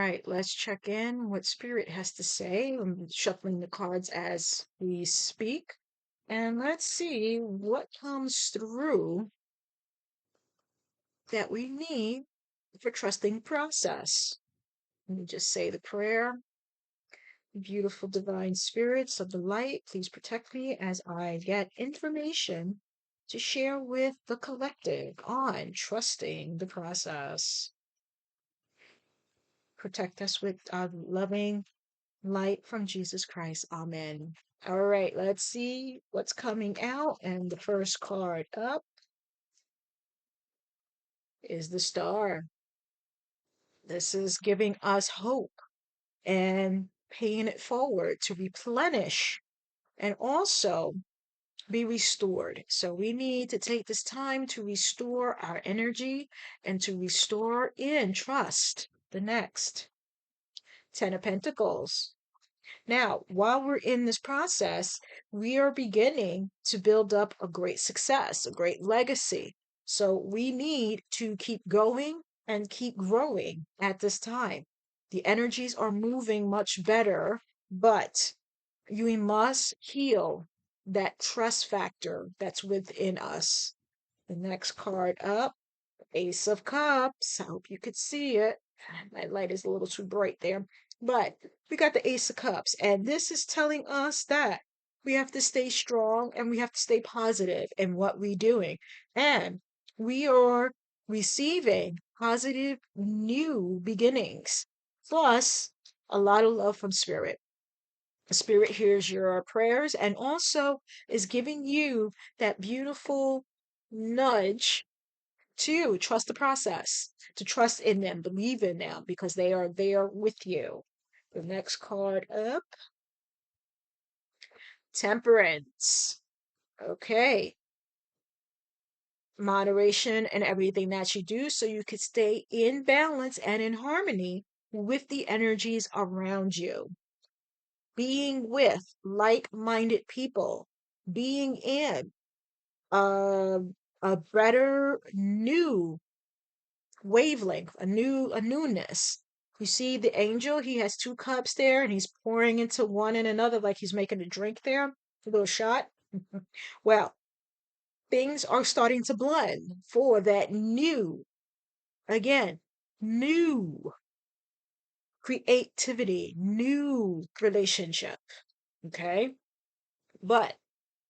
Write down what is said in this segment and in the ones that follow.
right, let's check in what Spirit has to say. I'm shuffling the cards as we speak. And let's see what comes through that we need for trusting process. Let me just say the prayer. Beautiful divine spirits of the light, please protect me as I get information to share with the collective on trusting the process. Protect us with loving light from Jesus Christ. Amen. All right, let's see what's coming out. And the first card up is the Star. This is giving us hope and paying it forward to replenish and also be restored. So we need to take this time to restore our energy and to restore in trust. The next, Ten of Pentacles. Now, while we're in this process, we are beginning to build up a great success, a great legacy. So we need to keep going and keep growing at this time. The energies are moving much better, but we must heal that trust factor that's within us. The next card up, Ace of Cups. I hope you could see it. My light is a little too bright there. But we got the Ace of Cups. And this is telling us that we have to stay strong and we have to stay positive in what we're doing. And we are receiving positive new beginnings. Plus, a lot of love from Spirit. Spirit hears your prayers and also is giving you that beautiful nudge to trust the process, to trust in them, believe in them because they are there with you. The next card up, Temperance. Okay. Moderation and everything that you do so you could stay in balance and in harmony with the energies around you. Being with like-minded people, being in a, a better new wavelength, a newness. You see the angel, he has two cups there and he's pouring into one and another like he's making a drink there, a little shot. Well, things are starting to blend for that new, again, new creativity, new relationship. Okay. But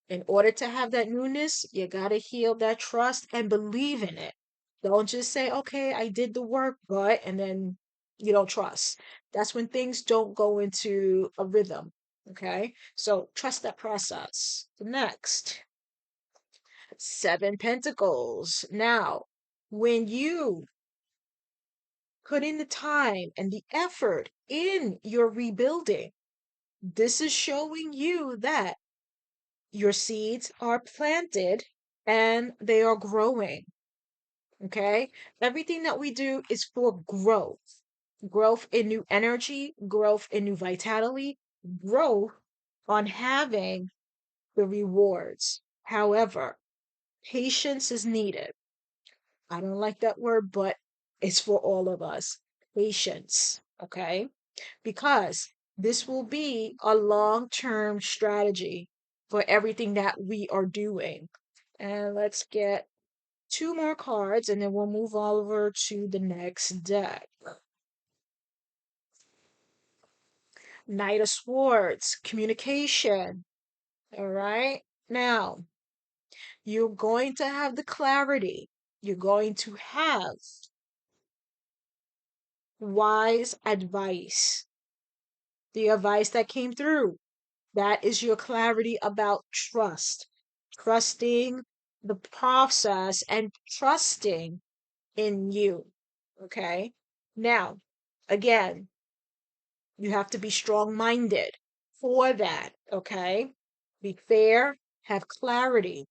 in order to have that newness, you got to heal that trust and believe in it. Don't just say, okay, I did the work, but, and then you don't trust. That's when things don't go into a rhythm. Okay. So trust that process. The next, Seven Pentacles. Now, when you put in the time and the effort in your rebuilding, this is showing you that your seeds are planted and they are growing. Okay. Everything that we do is for growth, growth in new energy, growth in new vitality, growth on having the rewards. However, patience is needed. I don't like that word, but it's for all of us. Patience. Okay. Because this will be a long-term strategy for everything that we are doing. And let's get two more cards and then we'll move over to the next deck. Knight of Swords, communication. All right. Now, you're going to have the clarity. You're going to have wise advice. The advice that came through. That is your clarity about trust. Trusting the process and trusting in you. Okay. Now, again, you have to be strong minded for that. Okay. Be fair, have clarity.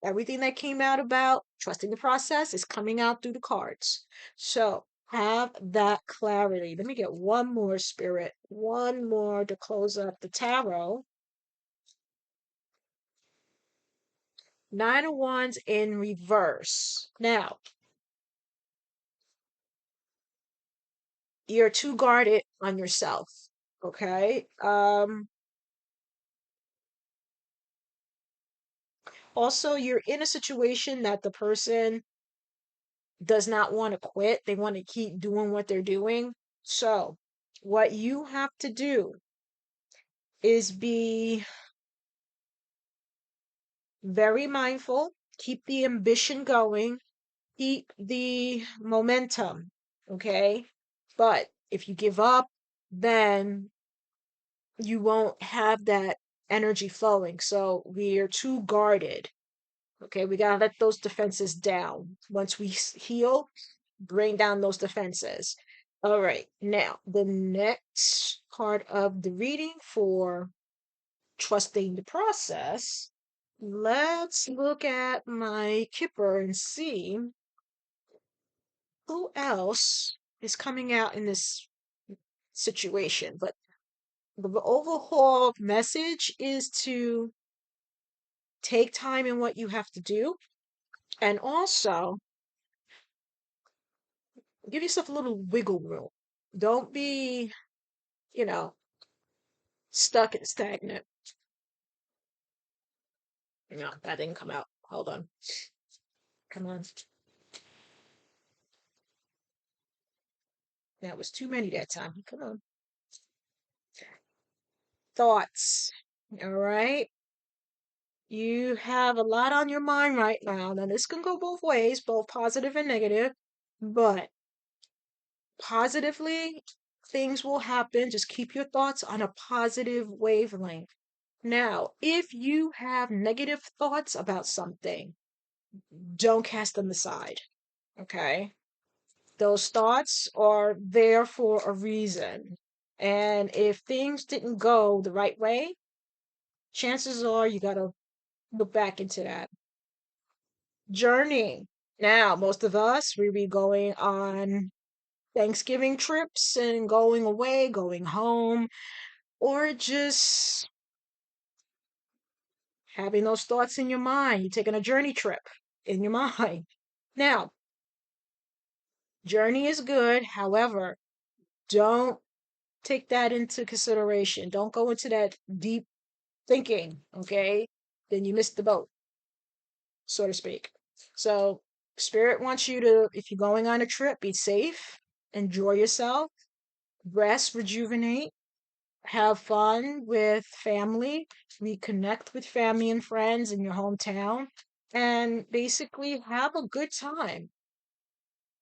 Everything that came out about trusting the process is coming out through the cards. So have that clarity. Let me get one more, Spirit, one more to close up the tarot. Nine of Wands in reverse. Now, you're too guarded on yourself. Okay. Also, you're in a situation that the person does not want to quit. They want to keep doing what they're doing. So, what you have to do is be very mindful, keep the ambition going, keep the momentum, okay? But if you give up, then you won't have that energy flowing. So we are too guarded. Okay, we gotta let those defenses down. Once we heal, bring down those defenses. All right, now the next part of the reading for trusting the process. Let's look at my Kipper and see who else is coming out in this situation. But the overall message is to take time in what you have to do and also give yourself a little wiggle room. Don't be, you know, stuck and stagnant. No, that didn't come out. Hold on. Come on. That was too many that time. Come on. Thoughts. All right. You have a lot on your mind right now. Now, this can go both ways, both positive and negative, but positively, things will happen. Just keep your thoughts on a positive wavelength. Now, if you have negative thoughts about something, don't cast them aside. Okay? Those thoughts are there for a reason. And if things didn't go the right way, chances are you got to look back into that journey. Now, most of us, we be going on Thanksgiving trips and going away, going home, or just having those thoughts in your mind. You're taking a journey trip in your mind. Now, journey is good. However, don't take that into consideration. Don't go into that deep thinking, okay? Then you miss the boat, so to speak. So, Spirit wants you to, if you're going on a trip, be safe, enjoy yourself, rest, rejuvenate, have fun with family, reconnect with family and friends in your hometown, and basically have a good time.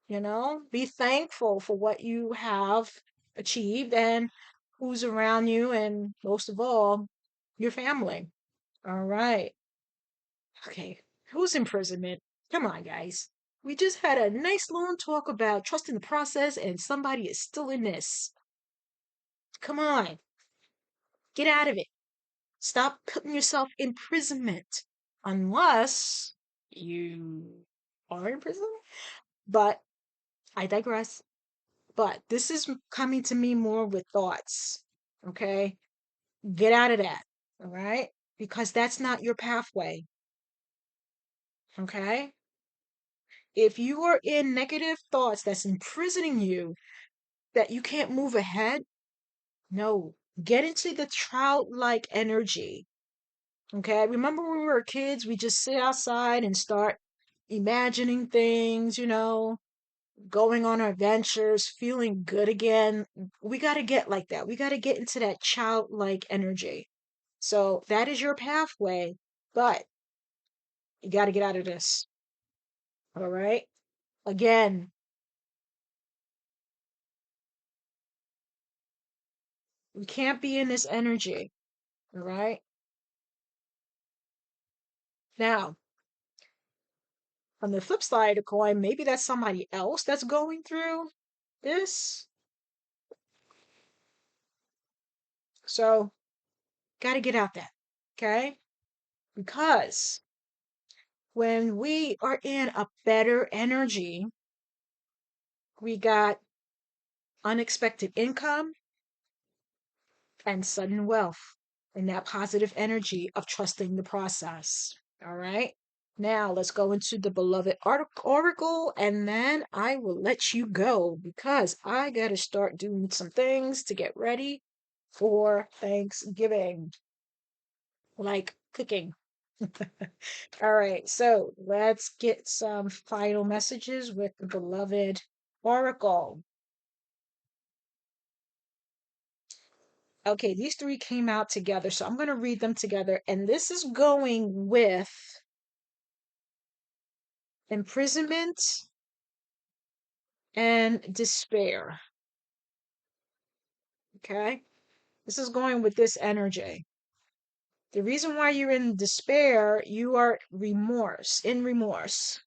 Be thankful for what you have achieved and who's around you, and most of all, your family. All right. Okay. Who's imprisonment? Come on, guys. We just had a nice long talk about trusting the process, and somebody is still in this. Come on. Get out of it. Stop putting yourself in imprisonment unless you are in prison. But I digress. But this is coming to me more with thoughts. Okay. Get out of that. All right. Because that's not your pathway. Okay. If you are in negative thoughts that's imprisoning you, that you can't move ahead, no. Get into the childlike energy. Okay. Remember when we were kids, we just sit outside and start imagining things, going on our adventures, feeling good again. We got to get like that. We got to get into that childlike energy. So that is your pathway, but you got to get out of this. All right. Again, we can't be in this energy. All right. Now, on the flip side of the coin, maybe that's somebody else that's going through this. So, got to get out that. Okay. Because when we are in a better energy, we got unexpected income and sudden wealth and that positive energy of trusting the process. All right. Now let's go into the beloved oracle, and then I will let you go because I got to start doing some things to get ready for Thanksgiving, like cooking. All right, so let's get some final messages with the beloved oracle. Okay, these three came out together, so I'm going to read them together, and this is going with imprisonment and despair. Okay, this is going with this energy. The reason why you're in despair, you are in remorse.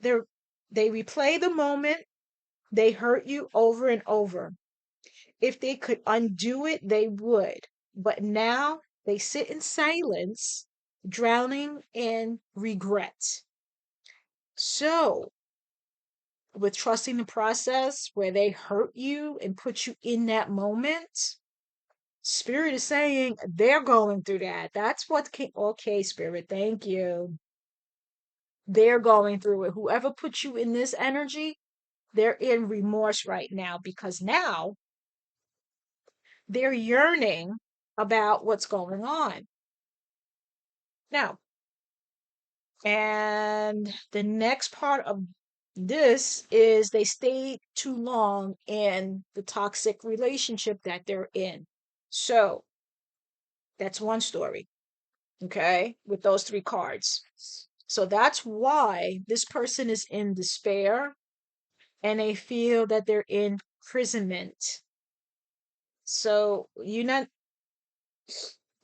They're, they replay the moment, they hurt you over and over. If they could undo it, they would. But now they sit in silence, drowning in regret. So, with trusting the process where they hurt you and put you in that moment, Spirit is saying they're going through that. That's what came. Okay, Spirit, thank you. They're going through it. Whoever put you in this energy, they're in remorse right now because now they're yearning about what's going on. Now, and the next part of this is they stayed too long in the toxic relationship that they're in. So that's one story, okay, with those three cards. So that's why this person is in despair and they feel that they're in imprisonment. So you're not,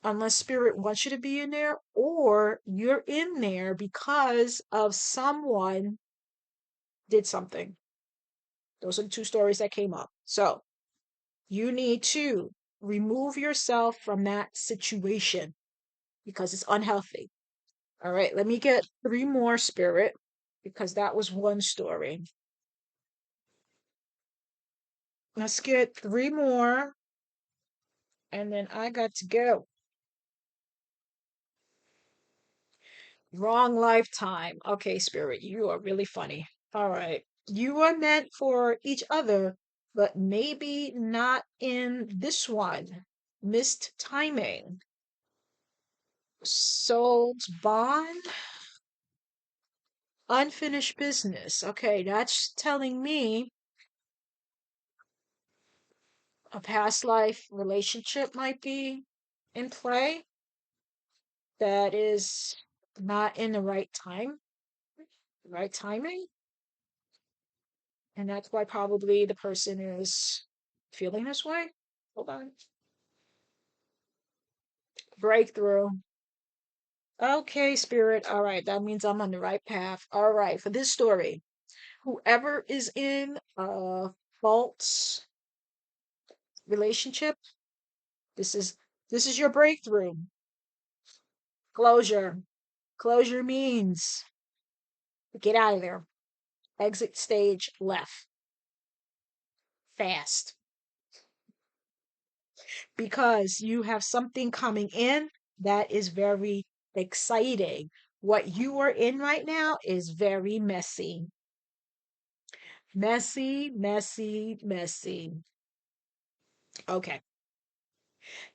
unless spirit wants you to be in there, or you're in there because of someone did something. Those are the two stories that came up. So you need to remove yourself from that situation because it's unhealthy. All right, let me get three more, spirit, because that was one story. Let's get three more, and then I got to go. Wrong lifetime. Okay, spirit, you are really funny. All right. You are meant for each other, but maybe not in this one. Missed timing. Soul's bond. Unfinished business. Okay, that's telling me a past life relationship might be in play that is not in the right timing. And that's why probably the person is feeling this way. Hold on. Breakthrough. Okay, spirit. All right, that means I'm on the right path. All right, for this story, whoever is in a false relationship, this is this is your breakthrough. Closure. Closure means get out of there. Exit stage left. Fast. Because you have something coming in that is very exciting. What you are in right now is very messy. Messy, messy, messy. Okay.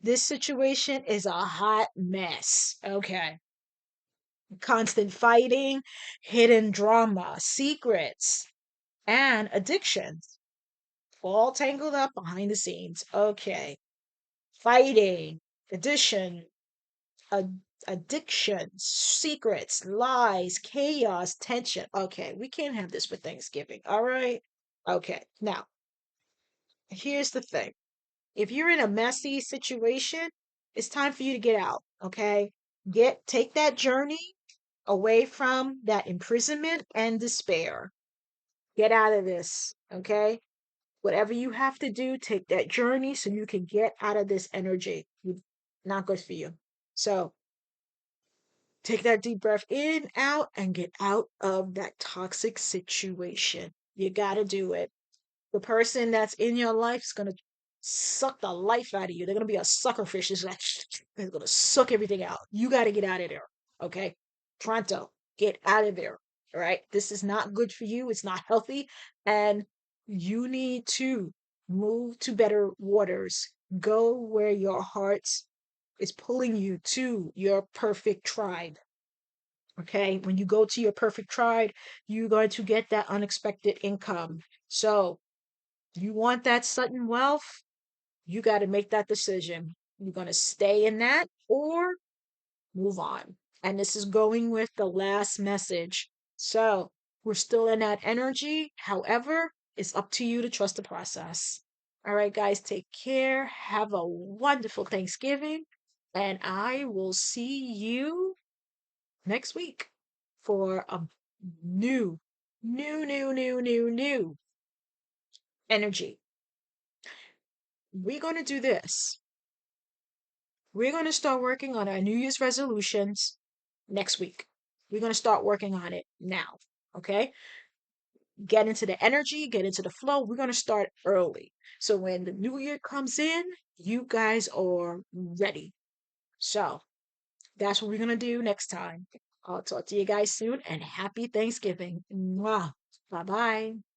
This situation is a hot mess. Okay. Constant fighting, hidden drama, secrets, and addictions all tangled up behind the scenes. Okay. Fighting, addition, addictions, secrets, lies, chaos, tension. Okay, we can't have this for Thanksgiving. All right. Okay. Now, here's the thing. If you're in a messy situation, it's time for you to get out. Okay. Take that journey away from that imprisonment and despair. Get out of this. Okay. Whatever you have to do, take that journey so you can get out of this energy. Not good for you. So take that deep breath in, out, and get out of that toxic situation. You got to do it. The person that's in your life is going to suck the life out of you. They're going to be a sucker fish. It's like, they're going to suck everything out. You got to get out of there. Okay? Pronto, get out of there. All right. This is not good for you. It's not healthy. And you need to move to better waters. Go where your heart is pulling you to your perfect tribe. Okay. When you go to your perfect tribe, you're going to get that unexpected income. So you want that sudden wealth, you got to make that decision. You're going to stay in that or move on. And this is going with the last message. So we're still in that energy. However, it's up to you to trust the process. All right, guys, take care. Have a wonderful Thanksgiving. And I will see you next week for a new, new energy. We're going to do this. We're going to start working on our New Year's resolutions next week. We're going to start working on it now. Okay. Get into the energy, get into the flow. We're going to start early. So when the new year comes in, you guys are ready. So that's what we're going to do next time. I'll talk to you guys soon and happy Thanksgiving. Mwah. Bye bye.